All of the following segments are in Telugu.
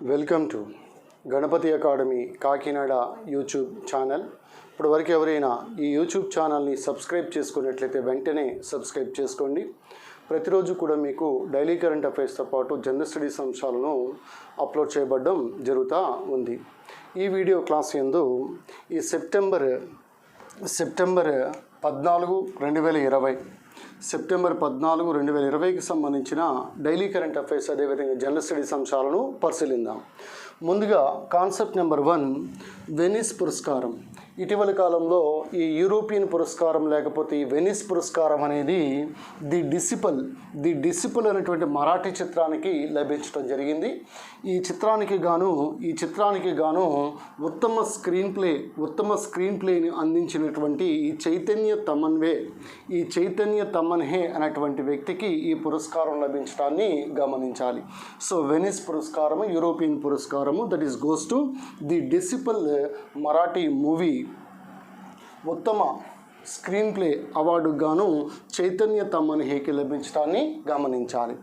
Welcome to Ganapathi academy Kakinada YouTube channel. ఇప్పుడు వరకు ఎవరైనా ఈ యూట్యూబ్ ఛానల్ని సబ్స్క్రైబ్ చేసుకున్నట్లయితే వెంటనే సబ్స్క్రైబ్ చేసుకోండి. ప్రతిరోజు కూడా మీకు డైలీ కరెంట్ అఫైర్స్తో పాటు జనరల్ స్టడీస్ అంశాలను అప్లోడ్ చేయబడడం జరుగుతూ ఉంది. ఈ వీడియో క్లాస్ యందు ఈ సెప్టెంబర్ 14, 2020 సెప్టెంబర్ 14, 2020కి సంబంధించిన డైలీ కరెంట్ అఫైర్స్ అదేవిధంగా జనరల్ స్టడీస్ అంశాలను పరిశీలిద్దాం. ముందుగా కాన్సెప్ట్ నెంబర్ 1, వెనిస్ పురస్కారం. ఇటీవల కాలంలో ఈ యూరోపియన్ పురస్కారం లేకపోతే ఈ వెనిస్ పురస్కారం అనేది ది డిసిపుల్ అనేటువంటి మరాఠీ చిత్రానికి లభించడం జరిగింది. ఈ చిత్రానికి గాను ఉత్తమ స్క్రీన్ ప్లేని అందించినటువంటి ఈ చైతన్య తమన్హే అనేటువంటి వ్యక్తికి ఈ పురస్కారం లభించడాన్ని గమనించాలి. సో వెనిస్ పురస్కారము యూరోపియన్ పురస్కారము, that is goes to the Disciple Marathi movie ఉత్తమ స్క్రీన్ ప్లే అవార్డుకు గాను చైతన్య తమన్హేకి లభించడాన్ని గమనించాలి.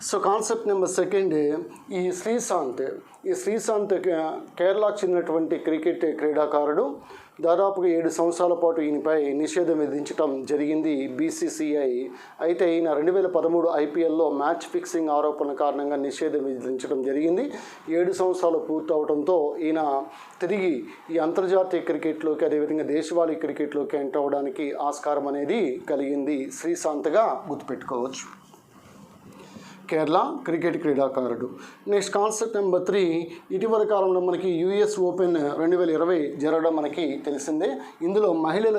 సో కాన్సెప్ట్ నెంబర్ 2, ఈ శ్రీశాంత్ కేరళకు చెందినటువంటి క్రికెట్ క్రీడాకారుడు. దాదాపుగా 7 సంవత్సరాల పాటు ఈయనపై నిషేధం విధించడం జరిగింది BCCI. అయితే ఈయన 2013 IPLలో మ్యాచ్ ఫిక్సింగ్ ఆరోపణల కారణంగా నిషేధం విధించడం జరిగింది. 7 సంవత్సరాలు పూర్తవడంతో ఈయన తిరిగి ఈ అంతర్జాతీయ క్రికెట్లోకి అదేవిధంగా దేశవాళీ క్రికెట్లోకి ఎంటర్ అవ్వడానికి ఆస్కారం అనేది కలిగింది. శ్రీశాంత్గా గుర్తుపెట్టుకోవచ్చు, కేరళ క్రికెట్ క్రీడాకారుడు. నెక్స్ట్ కాన్సెప్ట్ నెంబర్ 3, ఇటీవల కాలంలో మనకి US ఓపెన్ 2020 జరగడం మనకి తెలిసిందే. ఇందులో మహిళా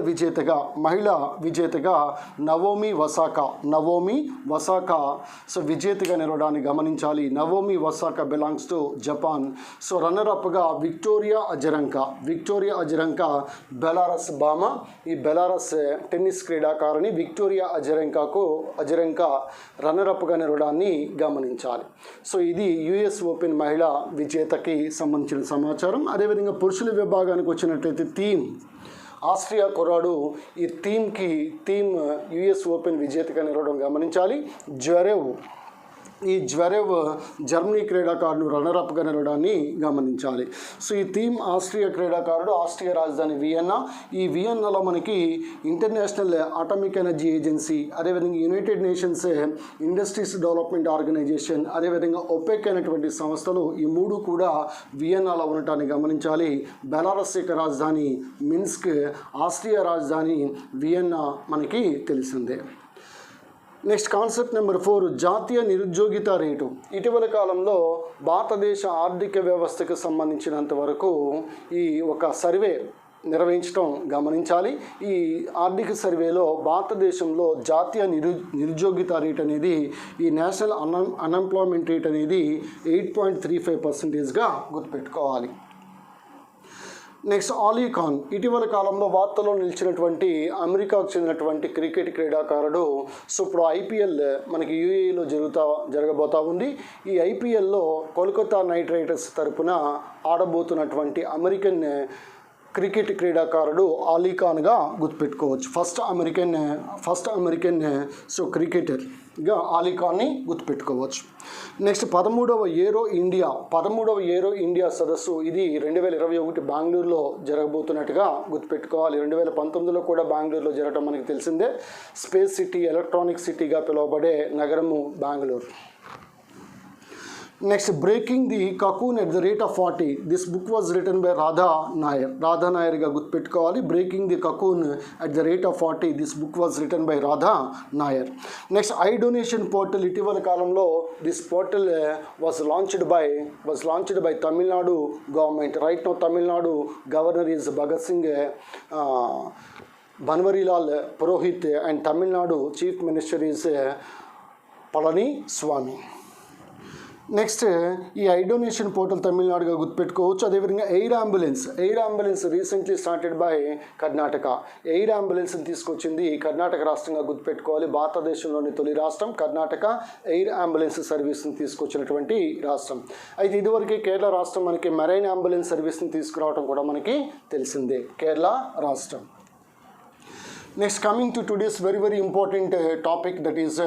విజేతగా నవోమి వసాకా సో విజేతగా నిలవడాన్ని గమనించాలి. Naomi Osaka belongs to Japan. So రన్నర్అప్గా విక్టోరియా అజరంకా బెలారస్ భామ. ఈ బెలారస్ టెన్నిస్ క్రీడాకారిణి విక్టోరియా అజరంకా రన్నర్అప్గా నిలవడాన్ని గమనించాలి. సో ఇది US ఓపెన్ మహిళా విజేతకి సంబంధించిన సమాచారం. అదేవిధంగా పురుషుల విభాగానికి వచ్చినట్లయితే ఆస్ట్రియా కుర్రాడు ఈ టీమ్ US ఓపెన్ విజేతగా నిలవడం గమనించాలి. జ్వరేవ్ జర్మనీ క్రీడాకారుడు రన్నర్అప్గా నిలవడాన్ని గమనించాలి. సో ఈ టీమ్ ఆస్ట్రియా క్రీడాకారుడు ఆస్ట్రియా రాజధాని వియన్నా. ఈ వియన్నాలో మనకి ఇంటర్నేషనల్ అటామిక్ ఎనర్జీ ఏజెన్సీ, అదేవిధంగా United Nations Industries Development Organisation, అదేవిధంగా ఒపెక్ అనేటువంటి సంస్థలు ఈ 3 కూడా వియన్నాలో ఉండటాన్ని గమనించాలి. బెలారస్ యొక్క రాజధాని మిన్స్క్, ఆస్ట్రియా రాజధాని వియన్నా మనకి తెలిసిందే. నెక్స్ట్ కాన్సెప్ట్ నెంబర్ 4, జాతీయ నిరుద్యోగిత రేటు. ఇటీవల కాలంలో భారతదేశ ఆర్థిక వ్యవస్థకు సంబంధించినంత వరకు ఈ ఒక సర్వే నిర్వహించడం గమనించాలి. ఈ ఆర్థిక సర్వేలో భారతదేశంలో జాతీయ నిరుద్యోగిత రేట్ అనేది ఈ నేషనల్ అన్ఎంప్లాయ్మెంట్ రేట్ అనేది 8.35%గా గుర్తుపెట్టుకోవాలి. నెక్స్ట్ ఆలీ ఖాన్, ఇటీవల కాలంలో వార్తల్లో నిలిచినటువంటి అమెరికాకు చెందినటువంటి క్రికెట్ క్రీడాకారుడు. సో ఇప్పుడు IPL మనకి UAEలో జరగబోతూ ఉంది. ఈ IPLలో కోల్కతా నైట్ రైడర్స్ తరపున ఆడబోతున్నటువంటి అమెరికన్ క్రికెట్ క్రీడాకారుడు ఆలీ ఖాన్గా గుర్తుపెట్టుకోవచ్చు. ఫస్ట్ అమెరికన్ సో క్రికెటర్గా ఆలీ ఖాన్ని గుర్తుపెట్టుకోవచ్చు. నెక్స్ట్ 13వ ఏరో ఇండియా సదస్సు. ఇది 2021 బెంగళూరులో జరగబోతున్నట్టుగా గుర్తుపెట్టుకోవాలి. 2019లో కూడా బెంగళూరులో జరగడం మనకి తెలిసిందే. స్పేస్ సిటీ, ఎలక్ట్రానిక్ సిటీగా పిలువబడే నగరము Bengaluru. Next breaking the cocoon at the rate of 40. This book was written by Radha నాయర్గా గుర్తుపెట్టుకోవాలి. Breaking the cocoon at the rate of 40. This book was written by Radha Nair. Next eye donation portal. ఇటీవల కాలంలో this portal was launched by Tamil Nadu government. Right now Tamil Nadu governor is Bhagat Singh Banwarilal Purohit and Tamil Nadu chief minister is Palani Swami. Next ఈ ఐ డొనేషన్ పోర్టల్ తమిళనాడుగా గుర్తుపెట్టుకోవచ్చు. అదేవిధంగా air ambulance recently started by Karnataka. Air అంబులెన్స్ని తీసుకొచ్చింది కర్ణాటక రాష్ట్రంగా గుర్తుపెట్టుకోవాలి. భారతదేశంలోని తొలి రాష్ట్రం కర్ణాటక ఎయిర్ అంబులెన్స్ సర్వీస్ని తీసుకొచ్చినటువంటి రాష్ట్రం. అయితే ఇదివరకే కేరళ రాష్ట్రం మనకి మెరైన్ అంబులెన్స్ సర్వీస్ని తీసుకురావడం కూడా మనకి తెలిసిందే, కేరళ రాష్ట్రం. Next, coming to today's very important topic, that is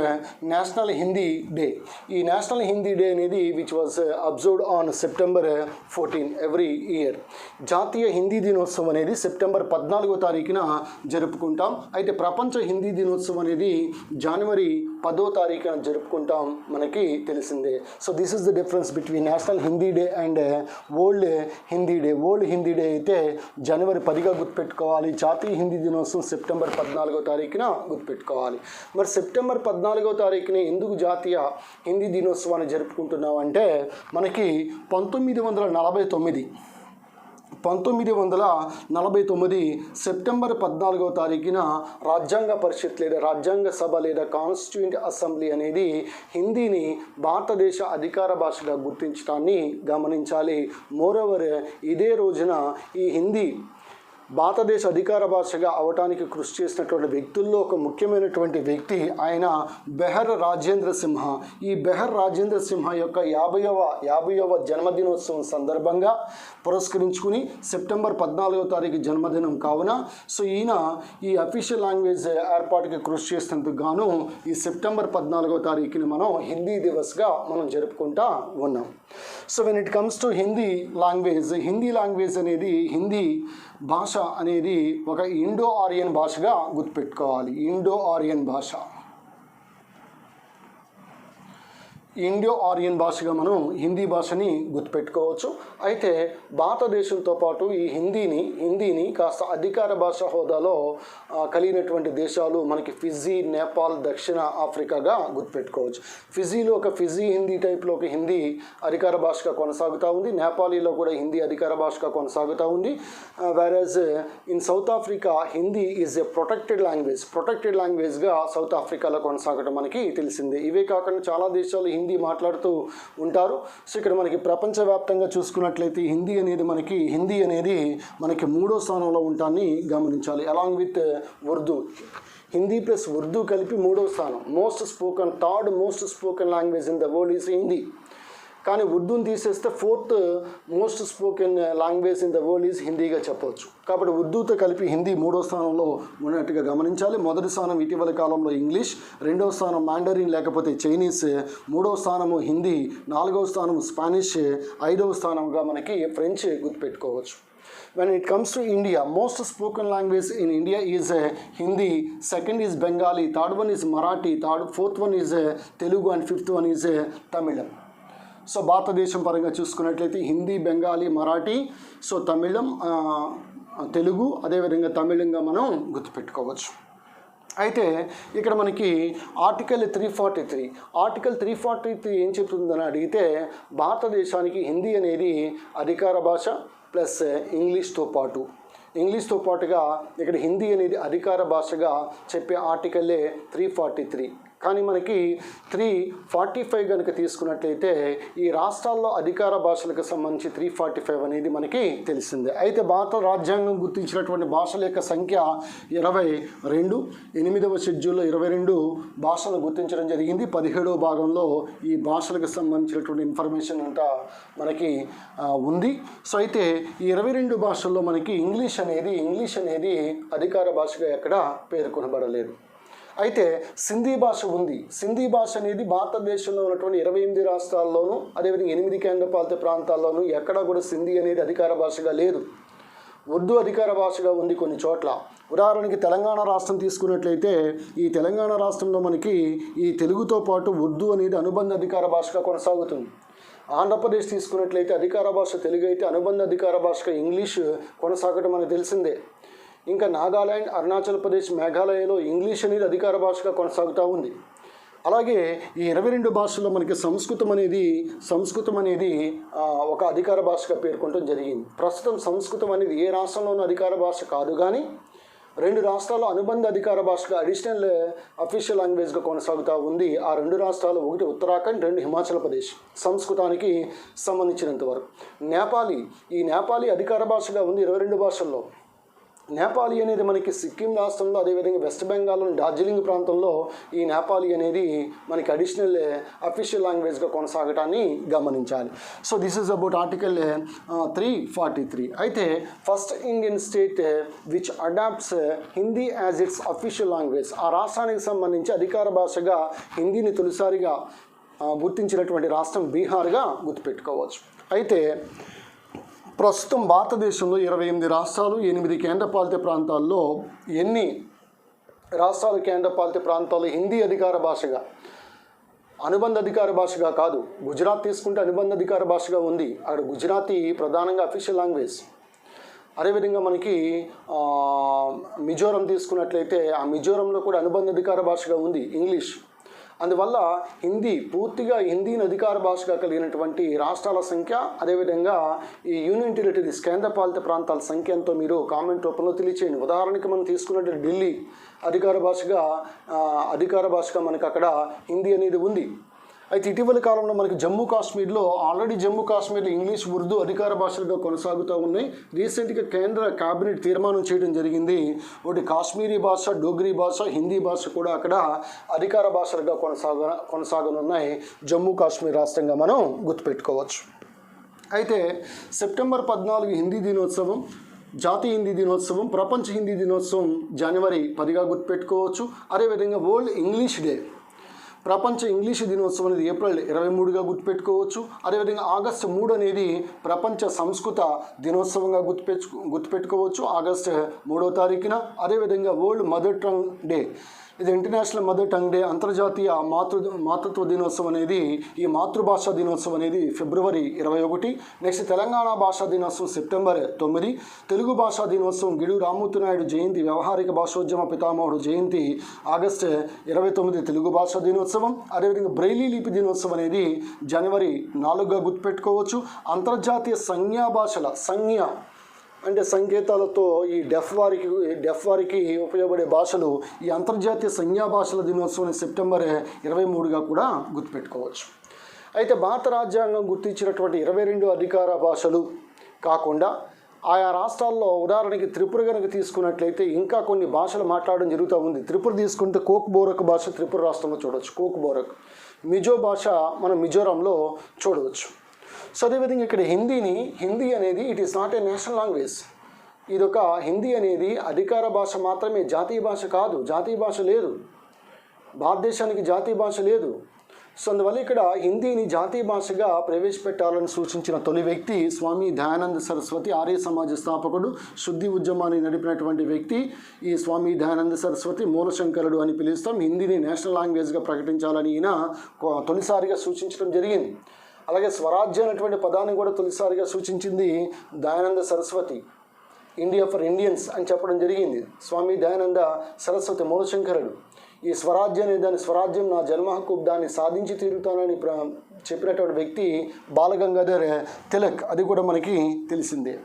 National Hindi Day. ఈ నేషనల్ హిందీ డే అనేది which was observed on September 14 every year. జాతీయ హిందీ దినోత్సవం అనేది సెప్టెంబర్ 14వ తారీఖున జరుపుకుంటాం. అయితే ప్రపంచ హిందీ దినోత్సవం అనేది జనవరి 10వ తారీఖున జరుపుకుంటాం, మనకి తెలిసిందే. So this is the difference between national Hindi day and world Hindi day. World Hindi day అయితే జనవరి 10గా గుర్తుపెట్టుకోవాలి, జాతీయ హిందీ దినోత్సవం సెప్టెంబర్ 14వ తారీఖున గుర్తుపెట్టుకోవాలి. మరి సెప్టెంబర్ 14వ తారీఖున ఎందుకు జాతీయ హిందీ దినోత్సవాన్ని జరుపుకుంటున్నాం అంటే, మనకి 1949 సెప్టెంబర్ 14వ తారీఖున రాజ్యాంగ పరిషత్ లేదా రాజ్యాంగ సభ లేదా కాన్స్టిట్యూంట్ అసెంబ్లీ అనేది హిందీని భారతదేశ అధికార భాషగా గుర్తించడాన్ని గమనించాలి. మోరోవర్ ఇదే రోజున ఈ హిందీ భారతదేశ అధికార భాషగా అవటానికి కృషి చేసినటువంటి వ్యక్తుల్లో ఒక ముఖ్యమైనటువంటి వ్యక్తి ఆయన బెహర్ రాజేంద్ర సింహ. ఈ బెహర్ రాజేంద్ర సింహ యొక్క 50వ జన్మదినోత్సవం సందర్భంగా పురస్కరించుకుని సెప్టెంబర్ 14వ తారీఖు జన్మదినం కావున సో ఈయన ఈ అఫీషియల్ లాంగ్వేజ్ ఏర్పాటుకి కృషి చేసినందుకు గాను ఈ సెప్టెంబర్ 14వ తారీఖుని మనం హిందీ దివస్గా మనం జరుపుకుంటా ఉన్నాం. So when it comes to Hindi language అనేది హిందీ భాష అనేది ఒక ఇండో ఆరియన్ భాషగా గుర్తుపెట్టుకోవాలి. ఇండో ఆరియన్ భాషగా మనం హిందీ భాషని గుర్తుపెట్టుకోవచ్చు. అయితే భారతదేశంతో పాటు ఈ హిందీని కాస్త అధికార భాష హోదాలో కలిగినటువంటి దేశాలు మనకి ఫిజీ, నేపాల్, దక్షిణ ఆఫ్రికాగా గుర్తుపెట్టుకోవచ్చు. ఫిజీలో ఒక ఫిజీ హిందీ టైప్లో ఒక హిందీ అధికార భాషగా కొనసాగుతూ ఉంది. నేపాలీలో కూడా హిందీ అధికార భాషగా కొనసాగుతూ ఉంది. Whereas in South Africa Hindi is a protected లాంగ్వేజ్గా సౌత్ ఆఫ్రికాలో కొనసాగడం మనకి తెలిసిందే. ఇవే కాకుండా చాలా దేశాలు హిందీ మాట్లాడుతూ ఉంటారు. సో ఇక్కడ మనకి ప్రపంచవ్యాప్తంగా చూసుకున్నట్లయితే హిందీ అనేది మనకి 3వ స్థానంలో ఉంటాన్ని గమనించాలి. Along with Urdu. Hindi plus Urdu కలిపి 3వ స్థానం. Third most spoken language in the world is Hindi. కానీ ఉర్దూని తీసేస్తే 4th most spoken language in the world is హిందీగా చెప్పవచ్చు. కాబట్టి ఉర్దూతో కలిపి హిందీ 3వ స్థానంలో ఉన్నట్టుగా గమనించాలి. మొదటి స్థానం ఇటీవల కాలంలో ఇంగ్లీష్, 2వ స్థానం మాండరిన్ లేకపోతే చైనీస్, 3వ స్థానము హిందీ, 4వ స్థానము స్పానిష్, 5వ స్థానంగా మనకి ఫ్రెంచ్ గుర్తుపెట్టుకోవచ్చు. When it comes to India, most spoken language in India is Hindi, second is Bengali, third one is Marathi, fourth one is Telugu and fifth one is Tamilam. So భారతదేశం పరంగా చూసుకున్నట్లయితే హిందీ, బెంగాలీ, మరాఠీ, సో తమిళం, తెలుగు, అదేవిధంగా తమిళంగా మనం గుర్తుపెట్టుకోవచ్చు. అయితే ఇక్కడ మనకి ఆర్టికల్ 343 ఏం చెప్తుందని అడిగితే, భారతదేశానికి హిందీ అనేది అధికార భాష ప్లస్ ఇంగ్లీష్తో పాటుగా ఇక్కడ హిందీ అనేది అధికార భాషగా చెప్పే ఆర్టికల్లే 343. కానీ మనకి 345 కనుక తీసుకున్నట్లయితే ఈ రాష్ట్రాల్లో అధికార భాషలకు సంబంధించి 345 అనేది మనకి తెలిసిందే. అయితే భారత రాజ్యాంగం గుర్తించినటువంటి భాషల యొక్క సంఖ్య 22. 8వ షెడ్యూల్లో 22 భాషలను గుర్తించడం జరిగింది. 17వ భాగంలో ఈ భాషలకు సంబంధించినటువంటి ఇన్ఫర్మేషన్ అంతా మనకి ఉంది. సో అయితే ఈ 22 భాషల్లో మనకి ఇంగ్లీష్ అనేది అధికార భాషగా ఎక్కడ పేర్కొనబడలేదు. అయితే సింధీ భాష ఉంది. సింధీ భాష అనేది భారతదేశంలో ఉన్నటువంటి 28 రాష్ట్రాల్లోనూ అదేవిధంగా 8 కేంద్రపాలిత ప్రాంతాల్లోనూ ఎక్కడా కూడా సింధీ అనేది అధికార భాషగా లేదు. ఉర్దూ అధికార భాషగా ఉంది కొన్ని చోట్ల. ఉదాహరణకి తెలంగాణ రాష్ట్రం తీసుకున్నట్లయితే ఈ తెలంగాణ రాష్ట్రంలో మనకి ఈ తెలుగుతో పాటు ఉర్దూ అనేది అనుబంధ అధికార భాషగా కొనసాగుతుంది. ఆంధ్రప్రదేశ్ తీసుకున్నట్లయితే అధికార భాష తెలుగు అయితే అనుబంధ అధికార భాషగా ఇంగ్లీష్ కొనసాగడం మనకు తెలిసిందే. ఇంకా నాగాలాండ్, అరుణాచల్ ప్రదేశ్, మేఘాలయలో ఇంగ్లీష్ అనేది అధికార భాషగా కొనసాగుతూ ఉంది. అలాగే ఈ 22 భాషల్లో మనకి సంస్కృతం అనేది ఒక అధికార భాషగా పేర్కొనడం జరిగింది. ప్రస్తుతం సంస్కృతం అనేది ఏ రాష్ట్రంలోనూ అధికార భాష కాదు, కానీ 2 రాష్ట్రాల్లో అనుబంధ అధికార భాషగా అడిషనల్ అఫీషియల్ లాంగ్వేజ్గా కొనసాగుతూ ఉంది. ఆ 2 రాష్ట్రాలు, ఒకటి ఉత్తరాఖండ్, 2 హిమాచల్ ప్రదేశ్ సంస్కృతానికి సంబంధించినంత వరకు. నేపాలీ అధికార భాషగా ఉంది 22 భాషల్లో. నేపాలీ అనేది మనకి సిక్కిం రాష్ట్రంలో, అదేవిధంగా వెస్ట్ బెంగాల్లోని డార్జిలింగ్ ప్రాంతంలో ఈ నేపాలీ అనేది మనకి అడిషనల్ అఫీషియల్ లాంగ్వేజ్గా కొనసాగటాన్ని గమనించాలి. So this is about article 343. అయితే first Indian state which adapts Hindi as it's official language, ఆ రాష్ట్రానికి సంబంధించి అధికార భాషగా హిందీని తొలిసారిగా గుర్తించినటువంటి రాష్ట్రం బీహార్గా గుర్తుపెట్టుకోవచ్చు. అయితే ప్రస్తుతం భారతదేశంలో 28 రాష్ట్రాలు, 8 కేంద్రపాలిత ప్రాంతాల్లో ఎన్ని రాష్ట్రాలు, కేంద్రపాలిత ప్రాంతాల్లో హిందీ అధికార భాషగా, అనుబంధ అధికార భాషగా కాదు, గుజరాత్ తీసుకుంటే అనుబంధ అధికార భాషగా ఉంది, అక్కడ గుజరాతీ ప్రధానంగా అఫీషియల్ లాంగ్వేజ్. అదేవిధంగా మనకి మిజోరం తీసుకున్నట్లయితే ఆ మిజోరంలో కూడా అనుబంధ అధికార భాషగా ఉంది ఇంగ్లీష్. అందువల్ల పూర్తిగా హిందీని అధికార భాషగా కలిగినటువంటి రాష్ట్రాల సంఖ్య, అదేవిధంగా ఈ యూనియన్ టెరిటరీస్ కేంద్రపాలిత ప్రాంతాల సంఖ్య ఎంతో మీరు కామెంట్ రూపంలో తెలియచేయండి. ఉదాహరణకి మనం తీసుకున్నట్టు ఢిల్లీ అధికార భాషగా మనకి అక్కడ హిందీ అనేది ఉంది. అయితే ఇటీవల కాలంలో మనకి జమ్మూ కాశ్మీర్లో ఇంగ్లీష్, ఉర్దూ అధికార భాషలుగా కొనసాగుతూ ఉన్నాయి. రీసెంట్గా కేంద్ర కేబినెట్ తీర్మానం చేయడం జరిగింది, ఒకటి కాశ్మీరీ భాష, డోగ్రీ భాష, హిందీ భాష కూడా అక్కడ అధికార భాషలుగా కొనసాగనున్నాయి జమ్మూ కాశ్మీర్ రాష్ట్రంగా మనం గుర్తుపెట్టుకోవచ్చు. అయితే సెప్టెంబర్ 14 హిందీ దినోత్సవం, జాతీయ హిందీ దినోత్సవం, ప్రపంచ హిందీ దినోత్సవం జనవరి 10గా గుర్తుపెట్టుకోవచ్చు. అదేవిధంగా వరల్డ్ ఇంగ్లీష్ డే, ప్రపంచ ఇంగ్లీష్ దినోత్సవం అనేది ఏప్రిల్ 23గా గుర్తుపెట్టుకోవచ్చు. అదేవిధంగా ఆగస్టు 3 అనేది ప్రపంచ సంస్కృత దినోత్సవంగా గుర్తుపెట్టుకోవచ్చు, ఆగస్టు 3వ తారీఖున. అదేవిధంగా వరల్డ్ మదర్ టంగ్ డే, ఇది ఇంటర్నేషనల్ మదర్ టంగ్ డే, అంతర్జాతీయ మాతృత్వ దినోత్సవం అనేది, ఈ మాతృభాషా దినోత్సవం అనేది ఫిబ్రవరి 21. నెక్స్ట్ తెలంగాణ భాషా దినోత్సవం సెప్టెంబర్ 9. తెలుగు భాషా దినోత్సవం గిడు రామ్మూర్తి నాయుడు జయంతి, వ్యవహారిక భాషోద్యమ పితామహుడు జయంతి ఆగస్టు 29 తెలుగు భాషా దినోత్సవం. అదేవిధంగా బ్రెయిలీ లిపి దినోత్సవం అనేది జనవరి 4గా గుర్తుపెట్టుకోవచ్చు. అంతర్జాతీయ సంజ్ఞా భాషల అంటే సంకేతాలతో ఈ డెఫ్ వారికి ఉపయోగపడే భాషలు, ఈ అంతర్జాతీయ సంజ్ఞా భాషల దినోత్సవం సెప్టెంబర్ 23గా కూడా గుర్తుపెట్టుకోవచ్చు. అయితే భారత రాజ్యాంగం గుర్తించినటువంటి 22 అధికార భాషలు కాకుండా ఆయా రాష్ట్రాల్లో, ఉదాహరణకి త్రిపుర కనుక తీసుకున్నట్లయితే ఇంకా కొన్ని భాషలు మాట్లాడడం జరుగుతూ ఉంది. త్రిపుర తీసుకుంటే కోక్ బోరక్ భాష త్రిపుర రాష్ట్రంలో చూడవచ్చు, కోక్ బోరక్. మిజో భాష మనం మిజోరంలో చూడవచ్చు. సో అదేవిధంగా ఇక్కడ హిందీ అనేది it is not a national language. ఇదొక హిందీ అనేది అధికార భాష మాత్రమే, జాతీయ భాష కాదు, జాతీయ భాష లేదు, భారతదేశానికి జాతీయ భాష లేదు. సో అందువల్ల ఇక్కడ హిందీని జాతీయ భాషగా ప్రవేశపెట్టాలని సూచించిన తొలి వ్యక్తి స్వామి దయానంద సరస్వతి, ఆర్య సమాజ స్థాపకుడు, శుద్ధి ఉద్యమాన్ని నడిపినటువంటి వ్యక్తి ఈ స్వామి దయానంద సరస్వతి. మూలశంకరుడు అని పిలుస్తాం. హిందీని నేషనల్ లాంగ్వేజ్గా ప్రకటించాలని ఈయన తొలిసారిగా సూచించడం జరిగింది. అలాగే స్వరాజ్యం అనేటువంటి పదాన్ని కూడా తొలిసారిగా సూచించింది Dayananda Saraswati. India for Indians అని చెప్పడం జరిగింది స్వామి దయానంద సరస్వతి మూలశంకరుడు. ఈ స్వరాజ్యం అనే దాని, స్వరాజ్యం నా జన్మ హక్కు, దాన్ని సాధించి తీరుతానని చెప్పినటువంటి వ్యక్తి బాలగంగాధర్ తిలక్, అది కూడా మనకి తెలిసిందే.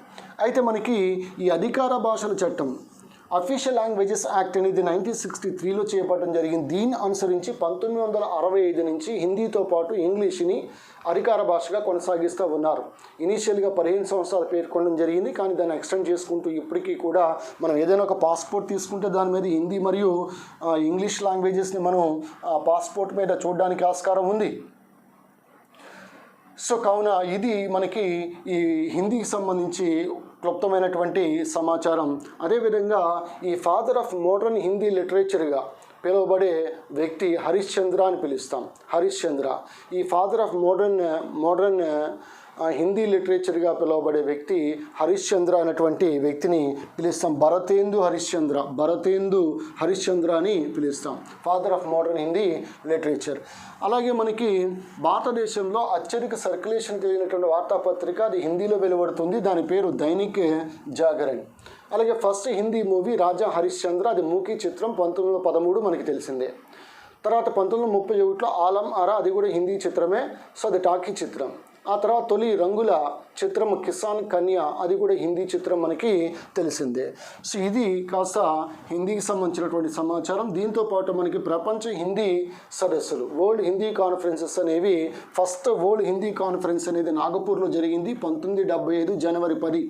అయితే మనకి ఈ అధికార భాషల చట్టం అఫీషియల్ లాంగ్వేజెస్ యాక్ట్ అనేది 1963లో చేపట్టడం జరిగింది. దీన్ని అనుసరించి 1965 నుంచి హిందీతో పాటు ఇంగ్లీష్ని అధికార భాషగా కొనసాగిస్తూ ఉన్నారు. ఇనీషియల్గా 15 సంవత్సరాలు పేర్కొనడం జరిగింది, కానీ దాన్ని ఎక్స్టెండ్ చేసుకుంటూ ఇప్పటికీ కూడా మనం ఏదైనా ఒక పాస్పోర్ట్ తీసుకుంటే దాని మీద హిందీ మరియు ఇంగ్లీష్ లాంగ్వేజెస్ని మనం పాస్పోర్ట్ మీద చూడడానికి ఆస్కారం ఉంది. సో కావున ఇది మనకి ఈ హిందీకి సంబంధించి క్లుప్తమైనటువంటి సమాచారం. అదేవిధంగా ఈ ఫాదర్ ఆఫ్ మోడర్న్ హిందీ లిటరేచర్గా పిలువబడే వ్యక్తి హరిశ్చంద్ర అని పిలుస్తాం. హరిశ్చంద్ర ఈ ఫాదర్ ఆఫ్ మోడర్న్ హిందీ లిటరేచర్గా పిలువబడే వ్యక్తి హరిశ్చంద్ర అనేటువంటి వ్యక్తిని పిలుస్తాం. భరతేందు హరిశ్చంద్ర అని పిలుస్తాం, father of modern Hindi literature. అలాగే మనకి భారతదేశంలో అత్యధిక సర్క్యులేషన్ కలిగినటువంటి వార్తాపత్రిక, అది హిందీలో వెలువడుతుంది, దాని పేరు దైనిక్ జాగరణ్. అలాగే ఫస్ట్ హిందీ మూవీ రాజా హరిశ్చంద్ర, అది మూకీ చిత్రం, 1913 మనకి తెలిసిందే. తర్వాత 1931లో ఆలం ఆరా, అది కూడా హిందీ చిత్రమే, సో అది టాకీ చిత్రం. ఆ తర్వాత తొలి రంగుల చిత్రం కిసాన్ కన్యా, అది కూడా హిందీ చిత్రం మనకి తెలిసిందే. సో ఇది కాస్త హిందీకి సంబంధించినటువంటి సమాచారం. దీంతోపాటు మనకి ప్రపంచ హిందీ సదస్సులు, వరల్డ్ హిందీ కాన్ఫరెన్సెస్ అనేవి, ఫస్ట్ వరల్డ్ హిందీ కాన్ఫరెన్స్ అనేది నాగపూర్లో జరిగింది 1975 జనవరి 10.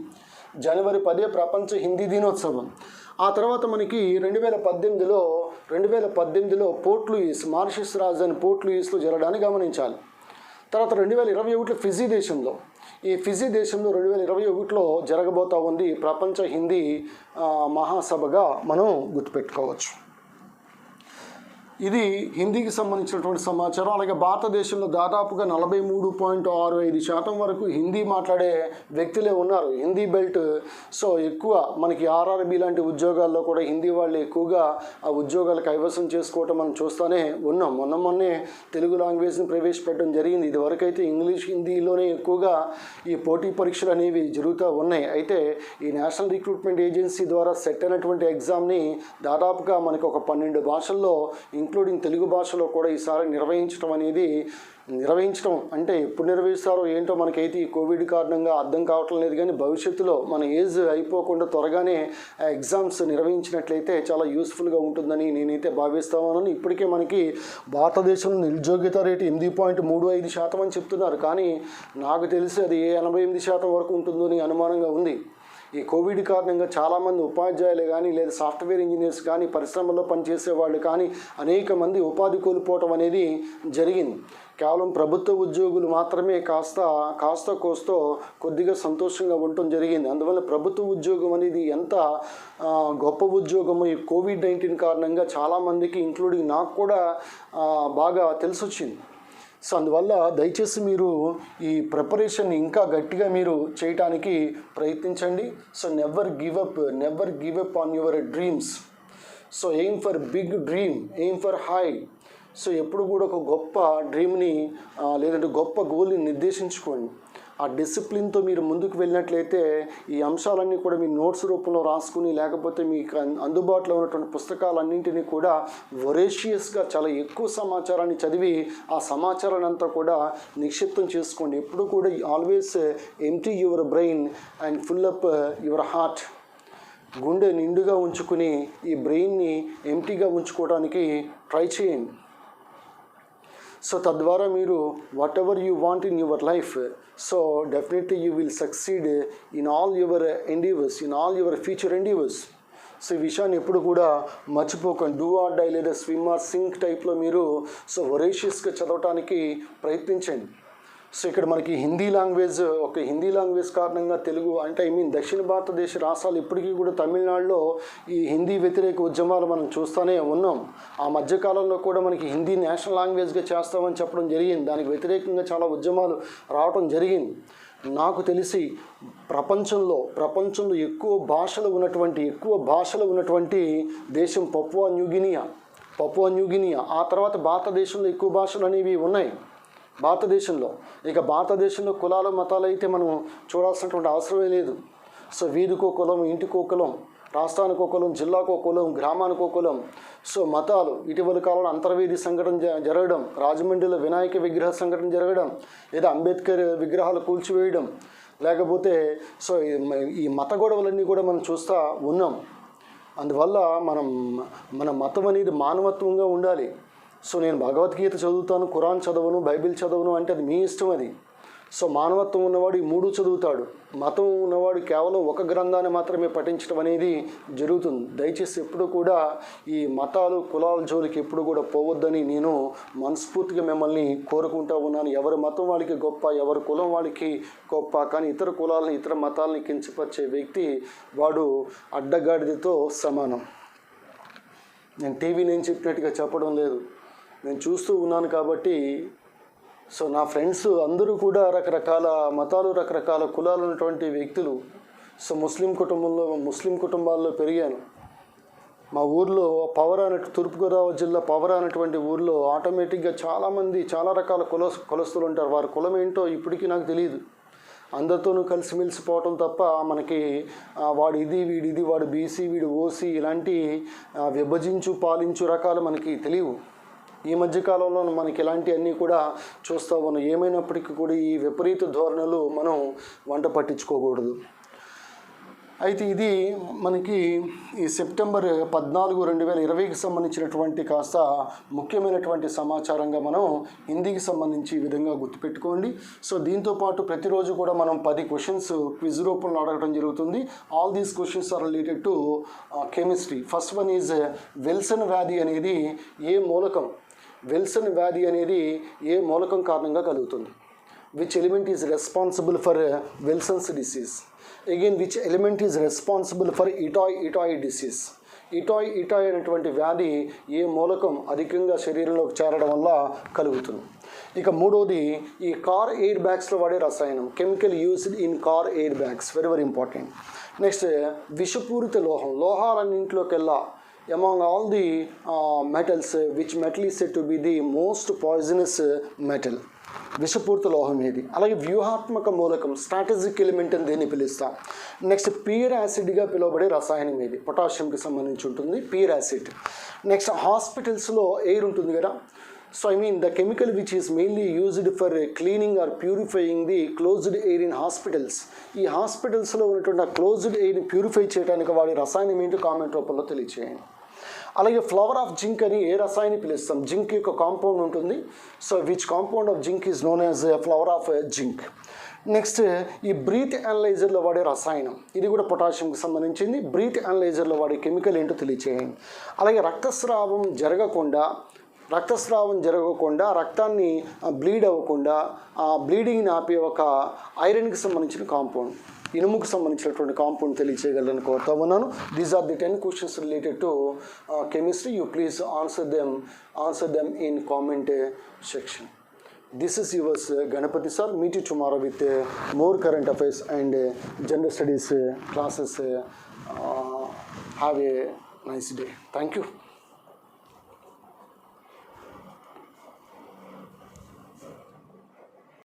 జనవరి 10 ప్రపంచ హిందీ దినోత్సవం. ఆ తర్వాత మనకి 2018లో పోర్ట్ లూయిస్, మారిషస్ రాజధాని పోర్ట్ లూయిస్లో జరగడాన్ని గమనించాలి. తర్వాత 2021 ఫిజీ దేశంలో, ఈ ఫిజీ దేశంలో 2021లో జరగబోతా ఉంది ప్రపంచ హిందీ మహాసభగా మనం గుర్తుపెట్టుకోవచ్చు. ఇది హిందీకి సంబంధించినటువంటి సమాచారం. అలాగే భారతదేశంలో దాదాపుగా 43.65% వరకు హిందీ మాట్లాడే వ్యక్తులే ఉన్నారు. హిందీ బెల్ట్. సో ఎక్కువ మనకి ఆర్ఆర్బీ లాంటి ఉద్యోగాల్లో కూడా హిందీ వాళ్ళు ఎక్కువగా ఆ ఉద్యోగాలు కైవసం చేసుకోవటం మనం చూస్తూనే ఉన్నాం. మొన్నే తెలుగు లాంగ్వేజ్ని ప్రవేశపెట్టడం జరిగింది. ఇదివరకైతే ఇంగ్లీష్, హిందీలోనే ఎక్కువగా ఈ పోటీ పరీక్షలు అనేవి జరుగుతూ ఉన్నాయి. అయితే ఈ నేషనల్ రిక్రూట్మెంట్ ఏజెన్సీ ద్వారా సెట్ అయినటువంటి ఎగ్జామ్ని దాదాపుగా మనకి ఒక 12 భాషల్లో ఇంక్లూడింగ్ తెలుగు భాషలో కూడా ఈసారి నిర్వహించడం అంటే ఎప్పుడు నిర్వహిస్తారో ఏంటో మనకైతే ఈ కోవిడ్ కారణంగా అర్థం కావటం లేదు. కానీ భవిష్యత్తులో మన ఏజ్ అయిపోకుండా త్వరగానే ఎగ్జామ్స్ నిర్వహించినట్లయితే చాలా యూస్ఫుల్గా ఉంటుందని నేనైతే భావిస్తాను. ఇప్పటికే మనకి భారతదేశంలో నిరుద్యోగిత రేటు 8.35% అని చెప్తున్నారు. కానీ నాకు తెలిసి అది 88% వరకు ఉంటుందో అని అనుమానంగా ఉంది. ఈ కోవిడ్ కారణంగా చాలామంది ఉపాధ్యాయులు కానీ లేదా సాఫ్ట్వేర్ ఇంజనీర్స్ కానీ పరిశ్రమల్లో పనిచేసే వాళ్ళు కానీ అనేక మంది ఉపాధి కోల్పోవటం అనేది జరిగింది. కేవలం ప్రభుత్వ ఉద్యోగులు మాత్రమే కాస్త కోస్తో కొద్దిగా సంతోషంగా ఉండటం జరిగింది. అందువల్ల ప్రభుత్వ ఉద్యోగం అనేది ఎంత గొప్ప ఉద్యోగమో ఈ కోవిడ్-19 కారణంగా చాలామందికి ఇంక్లూడింగ్ నాకు కూడా బాగా తెలిసొచ్చింది. సో అందువల్ల దయచేసి మీరు ఈ ప్రిపరేషన్ ఇంకా గట్టిగా మీరు చేయటానికి ప్రయత్నించండి. So never give up on your dreams. So aim for big dream, aim for high. So ఎప్పుడు కూడా ఒక గొప్ప డ్రీమ్ని లేదంటే గొప్ప గోల్ని నిర్దేశించుకోండి. ఆ డిసిప్లిన్తో మీరు ముందుకు వెళ్ళినట్లయితే ఈ అంశాలన్నీ కూడా మీ నోట్స్ రూపంలో రాసుకుని లేకపోతే మీకు అందుబాటులో ఉన్నటువంటి పుస్తకాలన్నింటినీ కూడా వొరేషియస్గా చాలా ఎక్కువ సమాచారాన్ని చదివి ఆ సమాచారాన్ని అంతా కూడా నిక్షిప్తం చేసుకోండి. ఎప్పుడు కూడా always empty your brain and full up your heart. గుండె నిండుగా ఉంచుకుని ఈ బ్రెయిన్ని ఎంప్టీగా ఉంచుకోవడానికి ట్రై చేయండి. సో తద్వారా మీరు what ever you want in your life, so definitely you will succeed in all your endeavours, in all your future endeavours. So ఈ విషయాన్ని ఎప్పుడు కూడా మర్చిపోకండి. డూ ఆర్ డై లేదా స్విమ్ ఆర్ సింక్ టైప్లో మీరు సో వొరేషియస్గా చదవటానికి ప్రయత్నించండి. సో ఇక్కడ మనకి హిందీ లాంగ్వేజ్ కారణంగా తెలుగు అంటే దక్షిణ భారతదేశ రాష్ట్రాలు ఇప్పటికీ కూడా తమిళనాడులో ఈ హిందీ వ్యతిరేక ఉద్యమాలు మనం చూస్తూనే ఉన్నాం. ఆ మధ్యకాలంలో కూడా మనకి హిందీ నేషనల్ లాంగ్వేజ్గా చేస్తామని చెప్పడం జరిగింది. దానికి వ్యతిరేకంగా చాలా ఉద్యమాలు రావడం జరిగింది. నాకు తెలిసి ప్రపంచంలో ఎక్కువ భాషలు ఉన్నటువంటి దేశం పపువా న్యూగినియా. ఆ తర్వాత భారతదేశంలో ఎక్కువ భాషలు అనేవి ఉన్నాయి. భారతదేశంలో కులాలు మతాలు అయితే మనం చూడాల్సినటువంటి అవసరమే లేదు. సో వీధికో కులం, ఇంటికో కులం, రాష్ట్రానికో కులం, జిల్లాకో కులం, గ్రామానికో కులం. సో మతాలు ఇటీవల కాలంలో అంతర్వేది సంఘటన జరగడం, రాజమండ్రిలో వినాయక విగ్రహ సంఘటన జరగడం, లేదా అంబేద్కర్ విగ్రహాలు కూల్చివేయడం, లేకపోతే సో ఈ మత గొడవలన్నీ కూడా మనం చూస్తూ ఉన్నాం. అందువల్ల మన మతం అనేది మానవత్వంగా ఉండాలి. సో నేను భగవద్గీత చదువుతాను, ఖురాన్ చదవను, బైబిల్ చదవను అంటే అది మీ ఇష్టం. అది సో మానవత్వం ఉన్నవాడు ఈ 3 చదువుతాడు. మతం ఉన్నవాడు కేవలం ఒక గ్రంథాన్ని మాత్రమే పఠించడం అనేది జరుగుతుంది. దయచేసి ఎప్పుడు కూడా ఈ మతాలు కులాల జోలికి ఎప్పుడు కూడా పోవద్దని నేను మనస్ఫూర్తిగా మిమ్మల్ని కోరుకుంటూ ఉన్నాను. ఎవరి మతం వాళ్ళకి గొప్ప, ఎవరి కులం వాళ్ళకి గొప్ప. కానీ ఇతర కులాలని, ఇతర మతాలని కించపరిచే వ్యక్తి వాడు అడ్డగాడిదతో సమానం. నేను టీవీ నేను చెప్పినట్టుగా చెప్పడం లేదు, నేను చూస్తూ ఉన్నాను. కాబట్టి సో నా ఫ్రెండ్స్ అందరూ కూడా రకరకాల మతాలు, రకరకాల కులాలు ఉన్నటువంటి వ్యక్తులు. సో ముస్లిం కుటుంబాల్లో పెరిగాను. మా ఊర్లో తూర్పుగోదావరి జిల్లా పవర్ అనేటువంటి ఊర్లో ఆటోమేటిక్గా చాలామంది చాలా రకాల కులస్తులు ఉంటారు. వారి కులం ఏంటో ఇప్పటికీ నాకు తెలియదు. అందరితోనూ కలిసిమెలిసిపోవటం తప్ప మనకి వాడు ఇది, వీడిది, వాడు బీసీ, వీడు ఓసీ ఇలాంటి విభజించు పాలించు రకాలు మనకి తెలియవు. ఈ మధ్యకాలంలో మనకి ఇలాంటివన్నీ కూడా చూస్తూ ఉన్నాం. ఏమైనప్పటికీ కూడా ఈ విపరీత ధోరణులు మనం వంట పట్టించుకోకూడదు. అయితే ఇది మనకి ఈ సెప్టెంబర్ 14, 2020కి సంబంధించినటువంటి కాస్త ముఖ్యమైనటువంటి సమాచారంగా మనం హిందీకి సంబంధించి ఈ విధంగా గుర్తుపెట్టుకోండి. సో దీంతోపాటు ప్రతిరోజు కూడా మనం 10 క్వశ్చన్స్ క్విజ్ రూపంలో అడగడం జరుగుతుంది. All these questions are related to chemistry. First one is Wilson వ్యాధి అనేది ఏ మూలకం, విల్సన్ వ్యాధి అనేది ఏ మూలకం కారణంగా కలుగుతుంది? Which element is responsible for Wilson's disease? Again which element is responsible for ఇటాయ్ disease? ఇటాయ్ అనేటువంటి వ్యాధి ఏ మూలకం అధికంగా శరీరంలోకి చేరడం వల్ల కలుగుతుంది? ఇక మూడోది ఈ కార్ ఎయిర్ బ్యాగ్స్లో వాడే రసాయనం, chemical used in car air bags, very very important. Next విషపూరిత లోహం, లోహాలన్నింటిలోకెల్లా among all the metals, which metal is said to be the most poisonous metal? విషపూరిత లోహం ఏది? అలాగే వ్యూహాత్మక మూలకం, స్ట్రాటజిక్ ఎలిమెంట్ అని దేన్ని పిలుస్తాం? నెక్స్ట్ పియర్ యాసిడ్గా పిలువబడే రసాయనం ఏది? పొటాషియంకి సంబంధించి ఉంటుంది పియర్ యాసిడ్. నెక్స్ట్ హాస్పిటల్స్లో ఎయిర్ ఉంటుంది కదా, so I mean the chemical which is mainly used for cleaning or purifying the closed air in hospitals. ఈ హాస్పిటల్స్లో ఉన్నటువంటి ఆ క్లోజ్డ్ ఎయిర్ని ప్యూరిఫై చేయడానికి వాడే రసాయనం ఏంటో కామెంట్ రూపంలో తెలియచేయండి. అలాగే ఫ్లవర్ ఆఫ్ జింక్ అని ఏ రసాయని పిలుస్తాం? జింక్ యొక్క కాంపౌండ్ ఉంటుంది. So which compound of zinc is known as flower of zinc. Next ఈ బ్రీత్ అనలైజర్లో వాడే రసాయనం, ఇది కూడా పొటాషియంకి సంబంధించింది. బ్రీత్ అనలైజర్లో వాడే కెమికల్ ఏంటో తెలియచేయండి. అలాగే రక్తస్రావం జరగకుండా రక్తాన్ని బ్లీడ్ అవ్వకుండా ఆ బ్లీడింగ్ని ఆపే ఒక ఐరన్కి సంబంధించిన కాంపౌండ్, ఇనుముకు సంబంధించినటువంటి కాంపౌండ్ తెలియచేయగలని కోరుతా ఉన్నాను. These are the 10 questions related to chemistry. You please answer them in comment section. This is yours Ganapati sir. Meet you tomorrow with more current affairs and general studies classes. Have a nice day. Thank you.